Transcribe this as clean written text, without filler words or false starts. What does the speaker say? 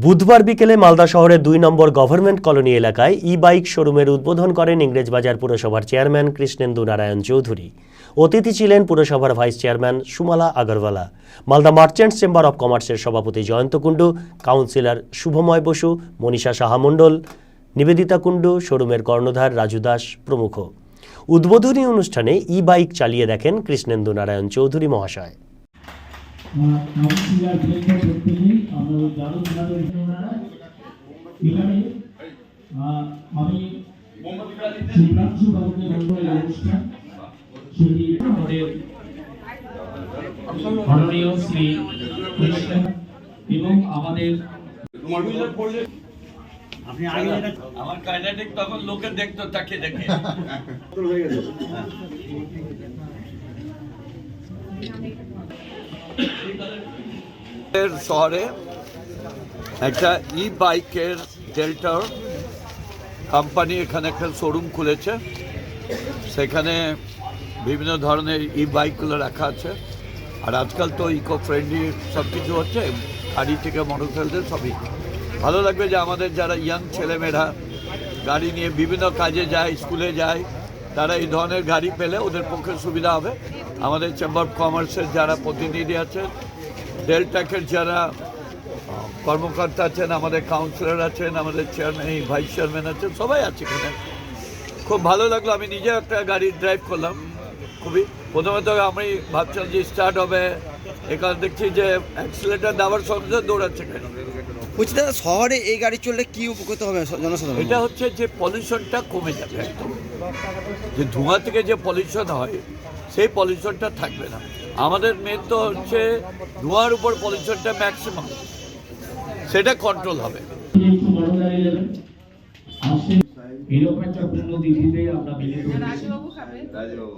বুধবার বিকেলে মালদা শহরের ২ নম্বর গভর্নমেন্ট কলোনি এলাকায় ই-বাইক শোরুমের উদ্বোধন করেন ইংরেজবাজার পুরসভার চেয়ারম্যান কৃষ্ণেন্দু নারায়ণ চৌধুরী। অতিথি ছিলেন পুরসভার vice chairman Sumala Agarwala, Malda merchants chamber of কমার্সের সভাপতি জয়ন্ত কুণ্ডু, কাউন্সিলর শুভময় বসু, মনীষা সাহা মণ্ডল, নিবেদিতা কুণ্ডু, শোরুমের কর্ণধার রাজু দাস প্রমুখ। উদ্বোধনী অনুষ্ঠানে ই-বাইক চালিয়ে দেখেন কৃষ্ণেন্দু নারায়ণ চৌধুরী মহাশয়। আপনি আগে আমার কাইনেটিক তখন লোকে দেখতো তাকে দেখে শহরে একটা ই বাইকের ডেল্টার কোম্পানি এখানে একটা শোরুম খুলেছে। সেখানে বিভিন্ন ধরনের ই বাইকগুলো রাখা আছে। আর আজকাল তো ইকো ফ্রেন্ডলি সব কিছু হচ্ছে, গাড়ি থেকে মোটরসাইকেল সবই। ভালো লাগবে যে আমাদের যারা ইয়াং ছেলেমেয়েরা গাড়ি নিয়ে বিভিন্ন কাজে যায়, স্কুলে যায়, তারা এই ধরনের গাড়ি পেলে ওদের পক্ষে সুবিধা হবে। আমাদের চেম্বার অফ কমার্সের যারা প্রতিনিধি আছেন, ডেলট্যাকের যারা কর্মকর্তা আছেন, আমাদের কাউন্সিলর আছেন, আমাদের চেয়ারম্যান ভাইস চেয়ারম্যান আছেন, সবাই আছে এখানে। খুব ভালো লাগলো। আমি নিজেও একটা গাড়ি ড্রাইভ করলাম। খুবই প্রথমে তো আমি ভাবছিলাম যে স্টার্ট হবে, এখানে দেখছি যে অ্যাক্সিলেটার দেওয়ার সঙ্গে দৌড়াচ্ছে। বলছি দাদা, শহরে এই গাড়ি চললে কি উপকৃত হবে জনসাধারণ? এটা হচ্ছে যে পলিউশনটা কমে যাবে একদম। যে ধোঁয়া থেকে যে পলিউশন হয় সেই পলিউশনটা থাকবে না। আমাদের মেন তো হচ্ছে ধোঁয়ার উপর পলিউশনটা ম্যাক্সিমাম, সেটা কন্ট্রোল হবে। এরকম একটা পূর্ণ তিথিতে আমরা মিলিত হয়েছি।